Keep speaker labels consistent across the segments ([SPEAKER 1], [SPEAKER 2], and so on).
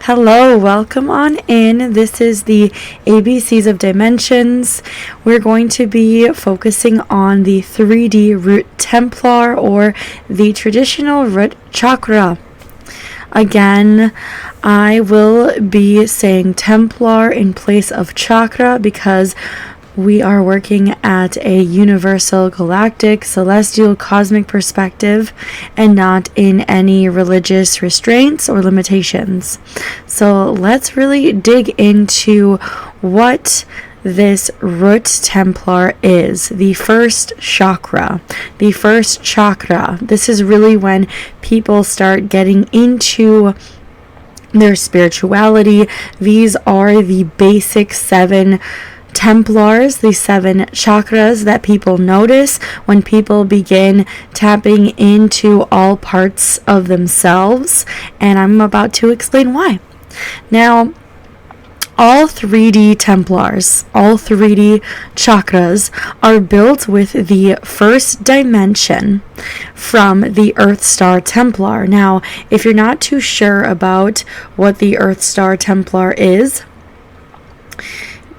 [SPEAKER 1] Hello, welcome on in. This is the ABCs of Dimensions. We're going to be focusing on the 3D Root Templar or the traditional root chakra. Again, I will be saying Templar in place of chakra because we are working at a universal, galactic, celestial, cosmic perspective and not in any religious restraints or limitations. So let's really dig into what this root templar is. The first chakra. The first chakra. This is really when people start getting into their spirituality. These are the basic 7 Templars, the 7 chakras that people notice when people begin tapping into all parts of themselves, and I'm about to explain why. Now, all 3D Templars, all 3D chakras are built with the first dimension from the Earth Star Templar. Now, if you're not too sure about what the Earth Star Templar is,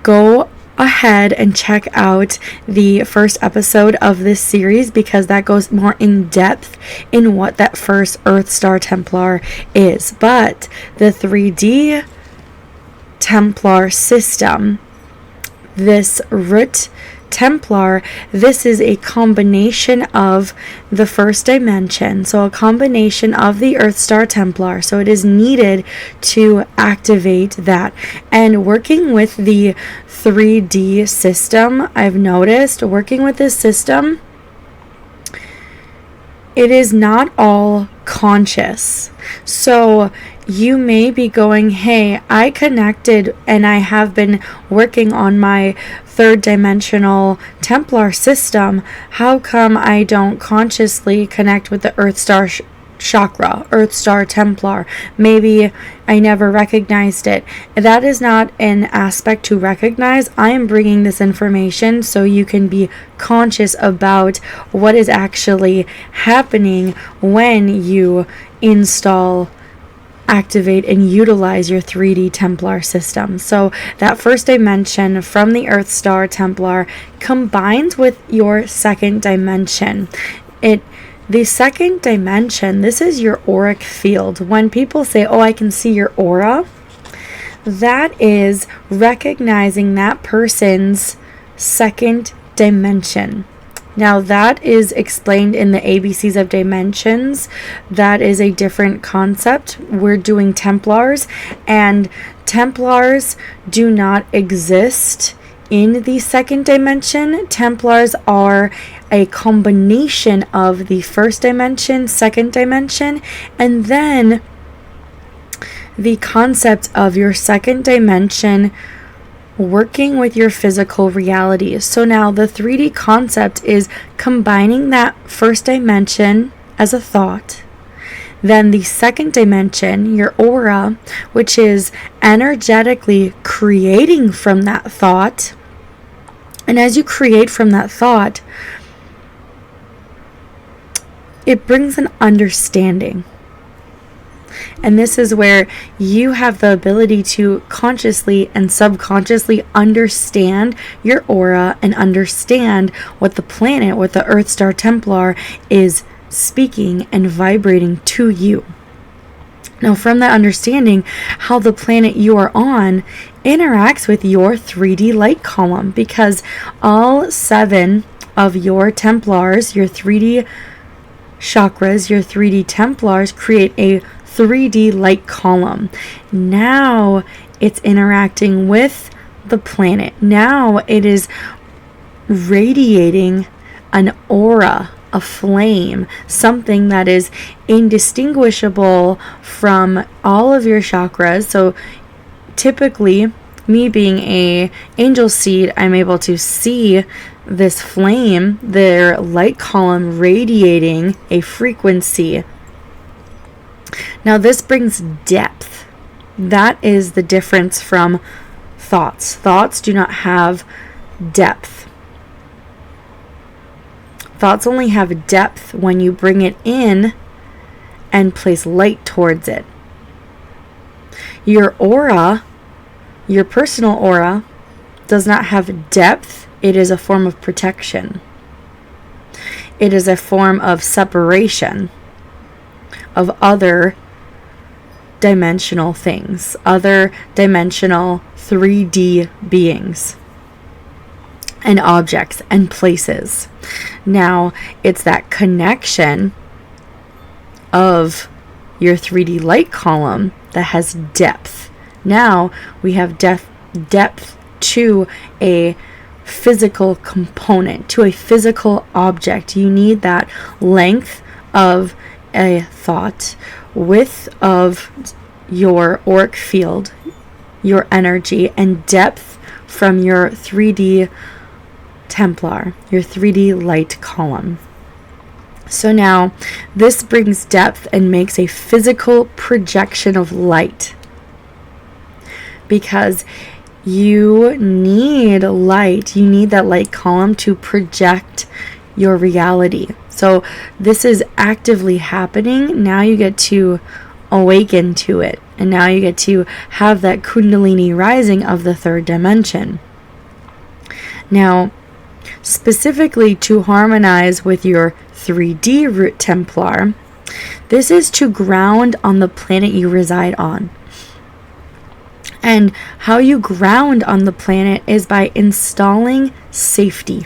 [SPEAKER 1] go ahead and check out the first episode of this series because that goes more in depth in what that first Earth Star Templar is. But the 3D Templar system, this root Templar, this is a combination of the first dimension, so a combination of the Earth Star Templar, so it is needed to activate that. And working with the 3D system, I've noticed working with this system, it is not all conscious. So you may be going, hey, I connected and I have been working on my 3rd dimensional Templar system. How come I don't consciously connect with the Earth Star chakra, Earth Star Templar? Maybe I never recognized it. That is not an aspect to recognize. I am bringing this information so you can be conscious about what is actually happening when you install, activate, and utilize your 3D Templar system. So that first dimension from the Earth Star Templar combines with your 2nd dimension. The 2nd dimension, this is your auric field. When people say, oh, I can see your aura, that is recognizing that person's 2nd dimension. Now that is explained in the ABCs of Dimensions. That is a different concept. We're doing Templars, and Templars do not exist in the 2nd dimension. Templars are a combination of the 1st dimension, 2nd dimension, and then the concept of your 2nd dimension working with your physical reality. So now the 3D concept is combining that 1st dimension as a thought, then the 2nd dimension, your aura, which is energetically creating from that thought. And as you create from that thought, it brings an understanding. And this is where you have the ability to consciously and subconsciously understand your aura and understand what the planet, what the Earth Star Templar is speaking and vibrating to you. Now, from that understanding, how the planet you are on interacts with your 3D light column, because all 7 of your Templars, your 3D chakras, your 3D Templars create a 3D light column. Now it's interacting with the planet. Now it is radiating an aura, a flame, something that is indistinguishable from all of your chakras. So typically, me being a angel seed, I'm able to see this flame, their light column radiating a frequency. Now this brings depth. That is the difference from thoughts. Thoughts do not have depth. Thoughts only have depth when you bring it in and place light towards it. Your aura, your personal aura, does not have depth. It is a form of protection. It is a form of separation of other dimensional things, other dimensional 3D beings and objects and places. Now, it's that connection of your 3D light column that has depth. Now, we have depth to a physical component, to a physical object. You need that length of a thought, width of your auric field, your energy, and depth from your 3D Templar, your 3D light column. So now this brings depth and makes a physical projection of light, because you need light. You need that light column to project your reality. So this is actively happening. Now you get to awaken to it. And now you get to have that Kundalini rising of the third dimension. Now, specifically to harmonize with your 3D Root Templar, this is to ground on the planet you reside on. And how you ground on the planet is by installing safety.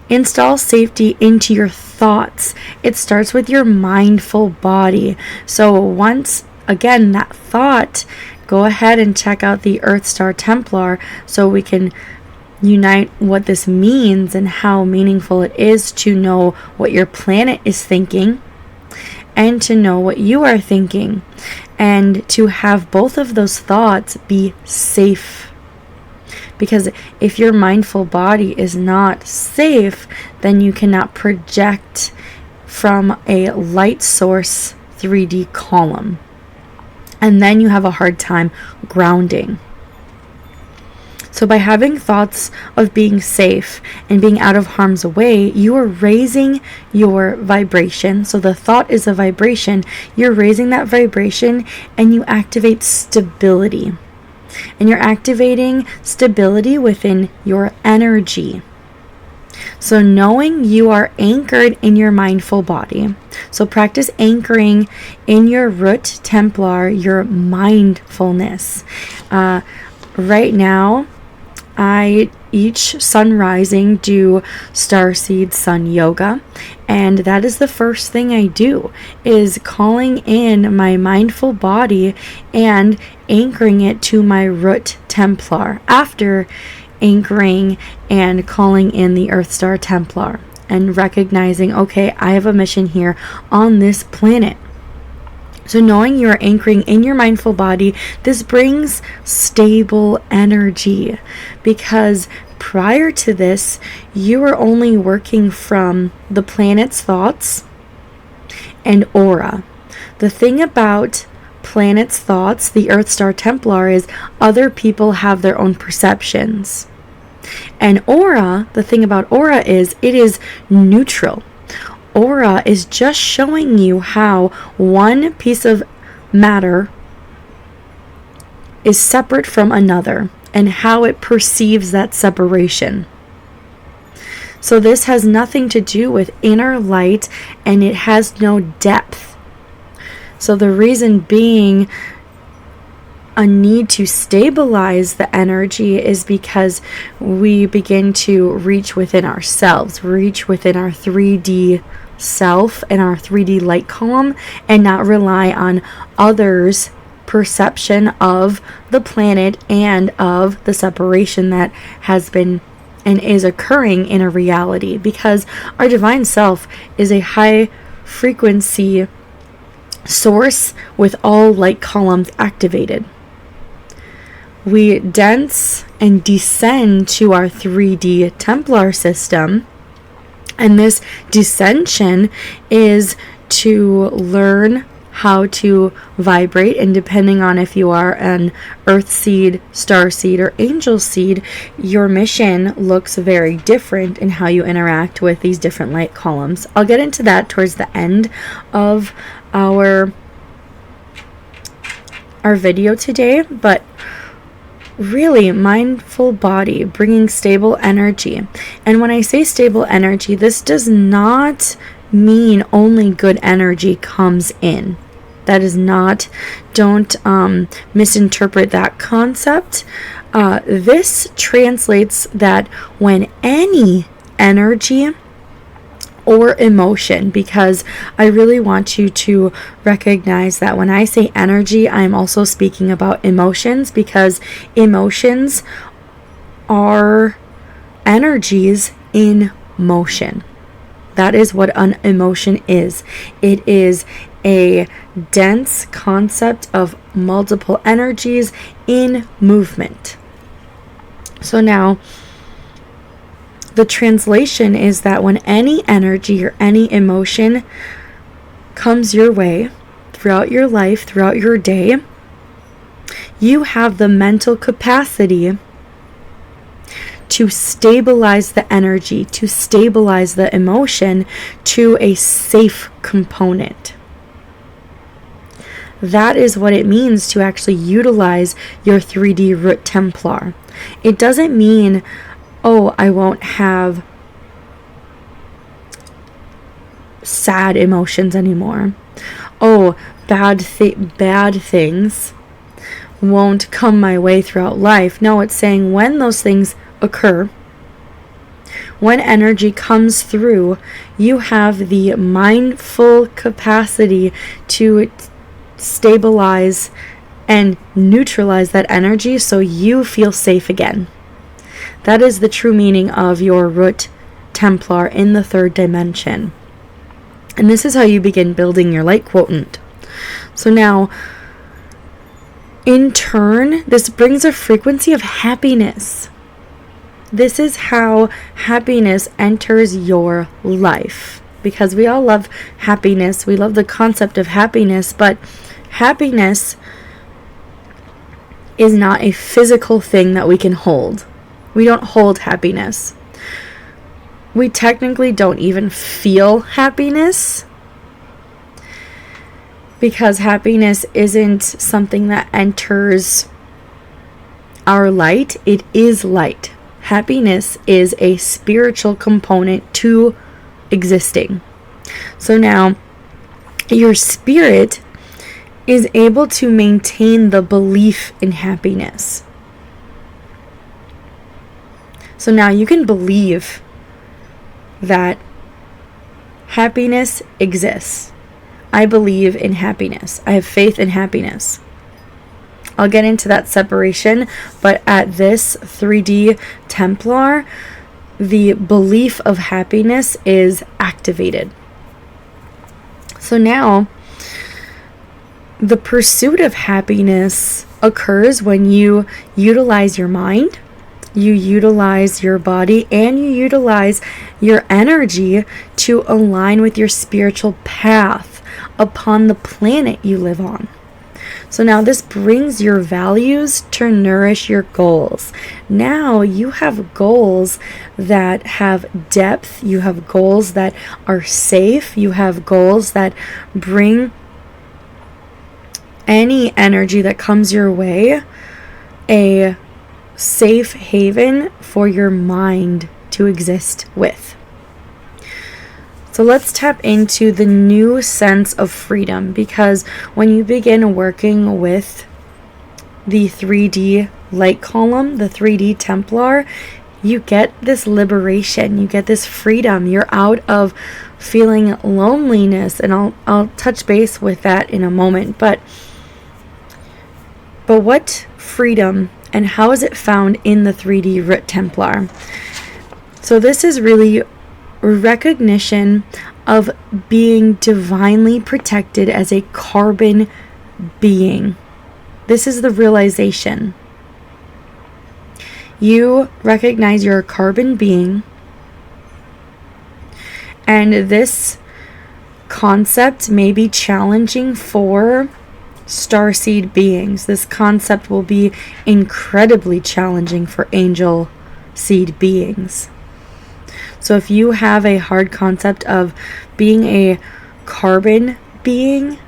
[SPEAKER 1] Install safety into your thoughts. It starts with your mindful body. So once again, that thought, go ahead and check out the Earth Star Templar so we can unite what this means and how meaningful it is to know what your planet is thinking and to know what you are thinking, and to have both of those thoughts be safe. Because if your mindful body is not safe, then you cannot project from a light source 3D column. And then you have a hard time grounding. So by having thoughts of being safe and being out of harm's way, you are raising your vibration. So the thought is a vibration. You're raising that vibration and you activate stability. And you're activating stability within your energy. So knowing you are anchored in your mindful body. So practice anchoring in your Root Templar, your mindfulness. Right now, I each sun rising do starseed sun yoga, and that is the first thing I do, is calling in my mindful body and anchoring it to my Root Templar after anchoring and calling in the Earth Star Templar and recognizing, okay, I have a mission here on this planet. So knowing you are anchoring in your mindful body, this brings stable energy, because prior to this, you were only working from the planet's thoughts and aura. The thing about planet's thoughts, the Earth Star Templar, is other people have their own perceptions. And aura, the thing about aura is it is neutral. Aura is just showing you how one piece of matter is separate from another and how it perceives that separation. So this has nothing to do with inner light, and it has no depth. So the reason being a need to stabilize the energy is because we begin to reach within ourselves, reach within our 3D self and our 3D light column, and not rely on others' perception of the planet and of the separation that has been and is occurring in a reality, because our divine self is a high frequency source with all light columns activated. We dense and descend to our 3D Templar system, and this descension is to learn how to vibrate, and depending on if you are an earth seed, star seed, or angel seed, your mission looks very different in how you interact with these different light columns. I'll get into that towards the end of our our video today, but really mindful body, bringing stable energy. And when I say stable energy, this does not mean only good energy comes in. That is not, don't misinterpret that concept. This translates that when any energy or emotion, because I really want you to recognize that when I say energy, I'm also speaking about emotions, because emotions are energies in motion. That is what an emotion is. It is a dense concept of multiple energies in movement. So now, the translation is that when any energy or any emotion comes your way throughout your life, throughout your day, you have the mental capacity to stabilize the energy, to stabilize the emotion to a safe component. That is what it means to actually utilize your 3D Root Templar. It doesn't mean, oh, I won't have sad emotions anymore. Oh, bad things won't come my way throughout life. No, it's saying when those things occur, when energy comes through, you have the mindful capacity to stabilize and neutralize that energy so you feel safe again. That is the true meaning of your Root Templar in the third dimension. And this is how you begin building your light quotient. So now, in turn, this brings a frequency of happiness. This is how happiness enters your life. Because we all love happiness. We love the concept of happiness. But happiness is not a physical thing that we can hold. We don't hold happiness. We technically don't even feel happiness, because happiness isn't something that enters our light. It is light. Happiness is a spiritual component to existing. So now, your spirit is able to maintain the belief in happiness. So now you can believe that happiness exists. I believe in happiness. I have faith in happiness. I'll get into that separation, but at this 3D Templar, the belief of happiness is activated. So now, the pursuit of happiness occurs when you utilize your mind, you utilize your body, and you utilize your energy to align with your spiritual path upon the planet you live on. So now this brings your values to nourish your goals. Now you have goals that have depth, you have goals that are safe, you have goals that bring any energy that comes your way a safe haven for your mind to exist with. So let's tap into the new sense of freedom, because when you begin working with the 3D light column, the 3D Templar, you get this liberation, you get this freedom. You're out of feeling loneliness, and I'll touch base with that in a moment. But what freedom and how is it found in the 3D Root Templar? So this is really recognition of being divinely protected as a carbon being. This is the realization. You recognize you're a carbon being, and this concept may be challenging for starseed beings. This concept will be incredibly challenging for angel seed beings. So if you have a hard concept of being a carbon being,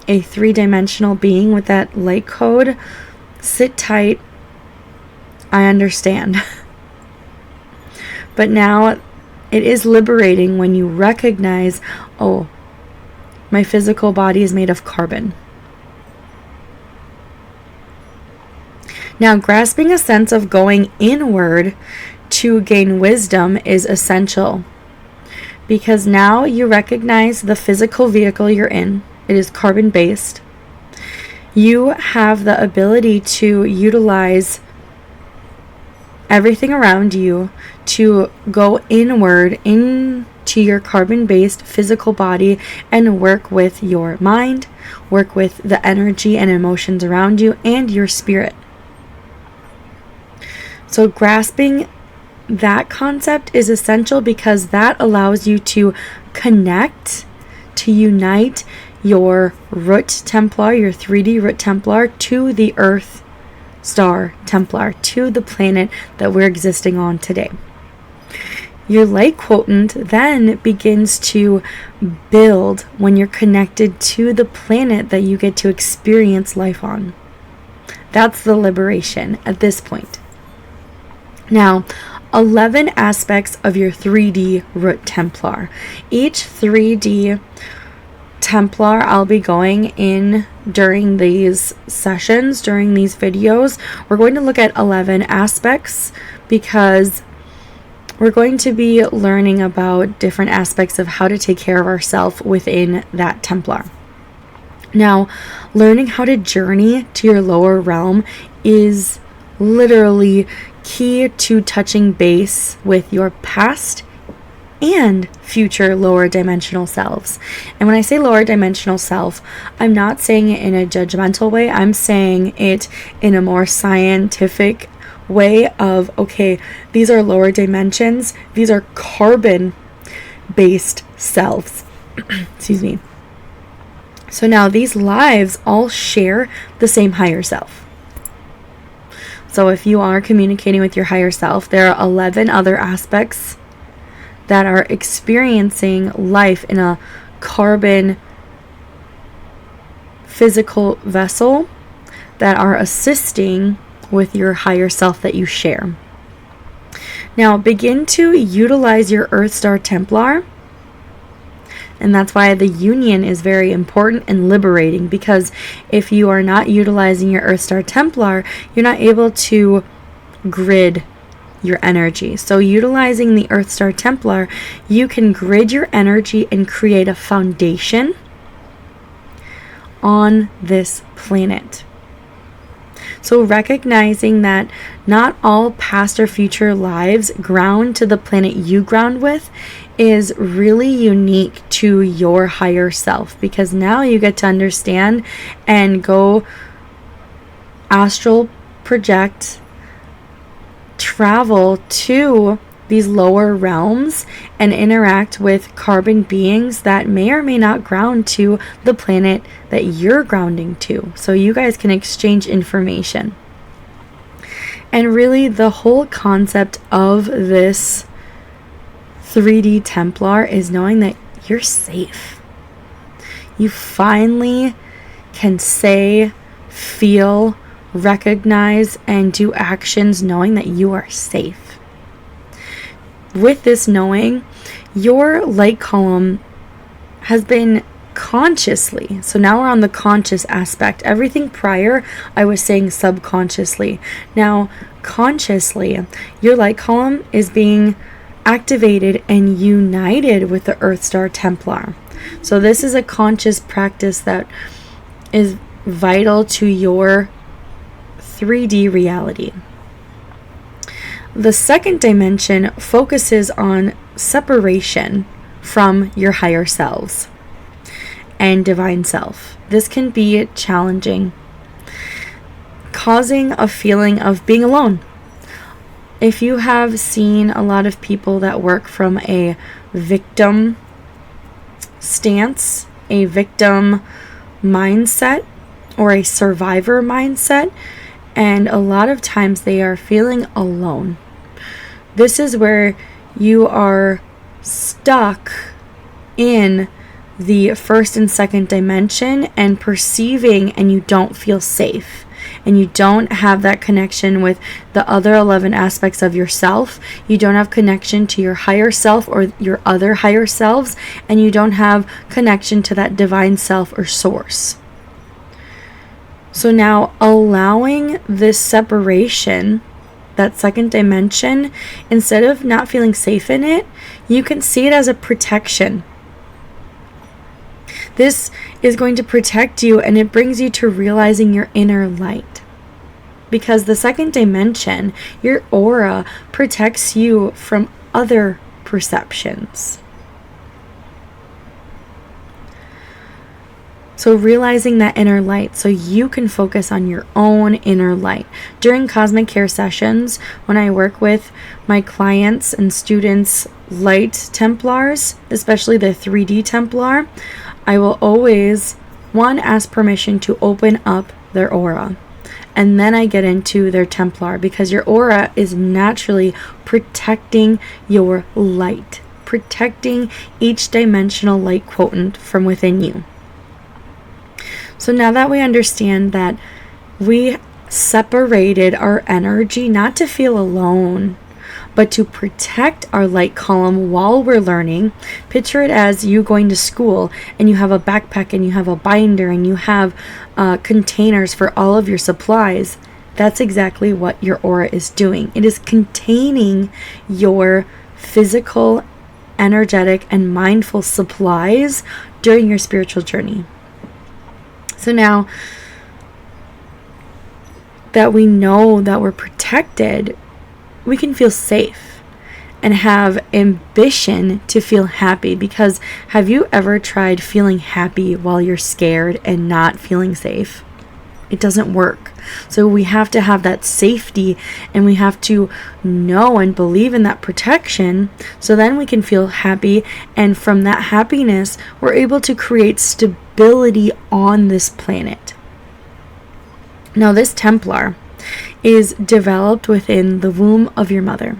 [SPEAKER 1] a 3-dimensional being with that light code, sit tight. I understand. But now it is liberating when you recognize, oh, my physical body is made of carbon. Now, grasping a sense of going inward to gain wisdom is essential, because now you recognize the physical vehicle you're in. It is carbon-based. You have the ability to utilize everything around you to go inward into your carbon-based physical body and work with your mind, work with the energy and emotions around you, and your spirit. So grasping that concept is essential, because that allows you to connect, to unite your root Templar, your 3D root Templar, to the Earth Star Templar, to the planet that we're existing on today. Your light quotient then begins to build when you're connected to the planet that you get to experience life on. That's the liberation at this point. Now, 11 aspects of your 3D root Templar. Each 3D Templar I'll be going in during these sessions, during these videos. We're going to look at 11 aspects, because we're going to be learning about different aspects of how to take care of ourselves within that Templar. Now, learning how to journey to your lower realm is literally key to touching base with your past and future lower dimensional selves. And when I say lower dimensional self, I'm not saying it in a judgmental way. I'm saying it in a more scientific way of, okay, these are lower dimensions. These are carbon-based selves. Excuse me. So now these lives all share the same higher self. So if you are communicating with your higher self, there are 11 other aspects that are experiencing life in a carbon physical vessel that are assisting with your higher self that you share. Now begin to utilize your Earth Star Templar. And that's why the union is very important and liberating, because if you are not utilizing your Earth Star Templar, you're not able to grid your energy. So utilizing the Earth Star Templar, you can grid your energy and create a foundation on this planet. So recognizing that not all past or future lives ground to the planet you ground with is really unique to your higher self, because now you get to understand and go astral project, travel to these lower realms and interact with carbon beings that may or may not ground to the planet that you're grounding to, so you guys can exchange information. And really the whole concept of this 3D Templar is knowing that you're safe. You finally can say, feel, recognize, and do actions knowing that you are safe. With this knowing, your light column has been consciously, so now we're on the conscious aspect. Everything prior I was saying subconsciously. Now consciously, your light column is being activated and united with the Earth Star Templar. So this is a conscious practice that is vital to your 3D reality. The second dimension focuses on separation from your higher selves and divine self. This can be challenging, causing a feeling of being alone. If you have seen a lot of people that work from a victim stance, a victim mindset, or a survivor mindset, and a lot of times they are feeling alone. This is where you are stuck in the first and second dimension and perceiving, and you don't feel safe, and you don't have that connection with the other 11 aspects of yourself. You don't have connection to your higher self or your other higher selves, and you don't have connection to that divine self or source. So now, allowing this separation, that second dimension, instead of not feeling safe in it, you can see it as a protection. This is going to protect you, and it brings you to realizing your inner light. Because the second dimension, your aura, protects you from other perceptions. So realizing that inner light so you can focus on your own inner light. During cosmic care sessions, when I work with my clients and students, light Templars, especially the 3D Templar, I will always, one, ask permission to open up their aura. And then I get into their Templar, because your aura is naturally protecting your light, protecting each dimensional light quotient from within you. So now that we understand that we separated our energy not to feel alone, but to protect our light column while we're learning. Picture it as you going to school and you have a backpack and you have a binder and you have containers for all of your supplies. That's exactly what your aura is doing. It is containing your physical, energetic, and mindful supplies during your spiritual journey. So now that we know that we're protected, we can feel safe and have ambition to feel happy. Because have you ever tried feeling happy while you're scared and not feeling safe? It doesn't work. So we have to have that safety, and we have to know and believe in that protection, so then we can feel happy, and from that happiness we're able to create stability on this planet. Now, this Templar is developed within the womb of your mother.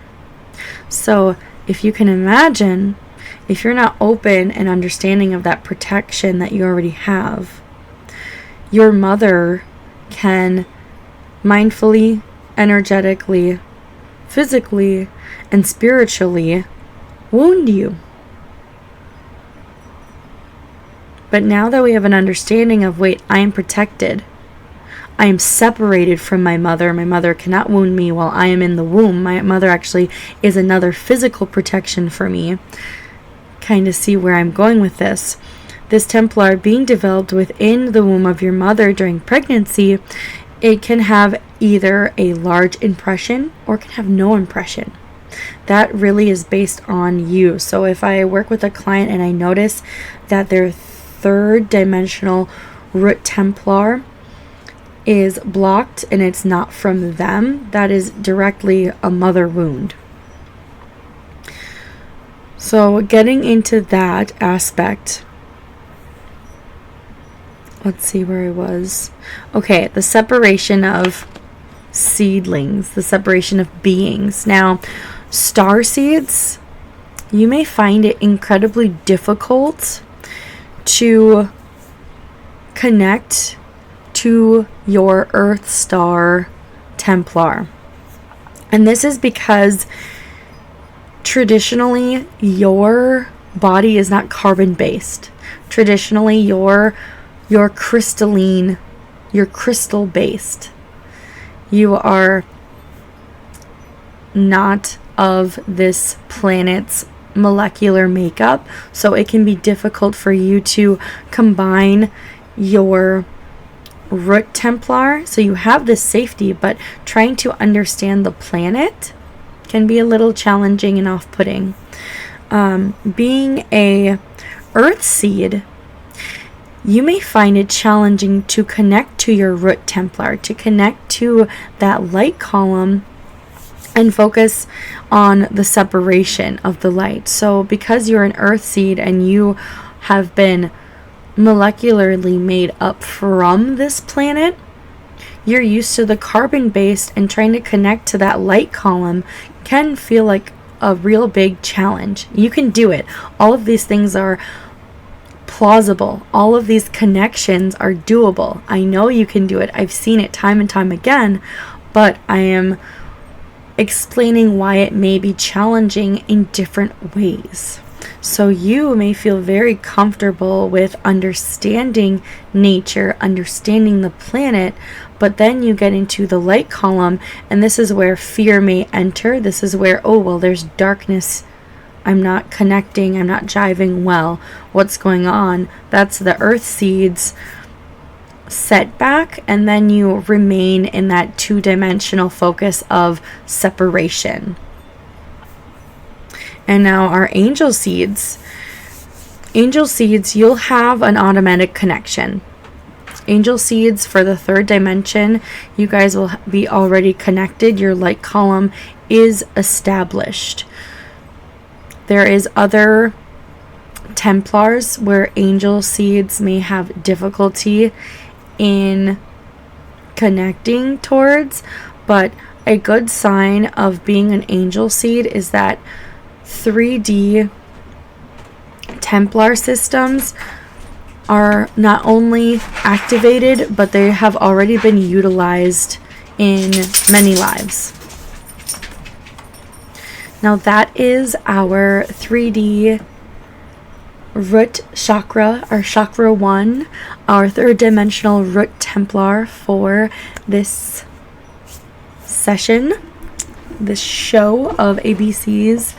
[SPEAKER 1] So if you can imagine, if you're not open and understanding of that protection that you already have, your mother can mindfully, energetically, physically, and spiritually wound you. But now that we have an understanding of, wait, I am protected, I am separated from my mother cannot wound me while I am in the womb, my mother actually is another physical protection for me. Kind of see where I'm going with this. This Templar being developed within the womb of your mother during pregnancy, it can have either a large impression or can have no impression. That really is based on you. So if I work with a client and I notice that their third dimensional root Templar is blocked and it's not from them, that is directly a mother wound. So getting into that aspect, let's see where I was. Okay, the separation of seedlings, the separation of beings. Now, star seeds, you may find it incredibly difficult to connect to your Earth Star Templar. And this is because traditionally your body is not carbon based. Traditionally you're crystalline, you're crystal based. You are not of this planet's molecular makeup, so it can be difficult for you to combine your root Templar. So you have this safety, but trying to understand the planet can be a little challenging and off-putting. Being a earth seed, you may find it challenging to connect to your root Templar, to connect to that light column and focus on the separation of the light. So because you're an earth seed and you have been molecularly made up from this planet, you're used to the carbon based, and trying to connect to that light column can feel like a real big challenge. You can do it. All of these things are plausible. All of these connections are doable. I know you can do it. I've seen it time and time again, but I am explaining why it may be challenging in different ways. So you may feel very comfortable with understanding nature, understanding the planet, but then you get into the light column, and this is where fear may enter. This is where, oh, well, there's darkness. I'm not connecting. I'm not jiving well. What's going on? That's the earth seeds setback, and then you remain in that two-dimensional focus of separation. And now our angel seeds, you'll have an automatic connection. Angel seeds for the third dimension, you guys will be already connected. Your light column is established. There is other Templars where angel seeds may have difficulty in connecting towards, but a good sign of being an angel seed is that 3D Templar systems are not only activated, but they have already been utilized in many lives. Now that is our 3D root chakra, our chakra 1, our third dimensional root Templar for this session, this show of ABCs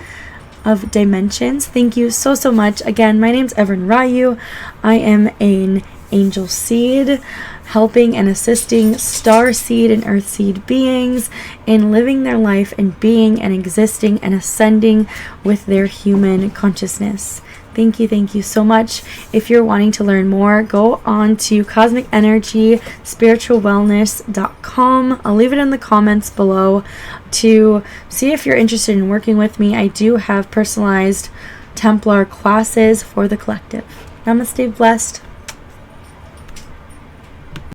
[SPEAKER 1] of dimensions. Thank you so much. Again, my name's Evan Ryu. I am an angel seed, helping and assisting star seed and earth seed beings in living their life and being and existing and ascending with their human consciousness. Thank you so much. If you're wanting to learn more, go on to cosmicenergyspiritualwellness.com. I'll leave it in the comments below to see if you're interested in working with me. I do have personalized Templar classes for the collective. Namaste, blessed.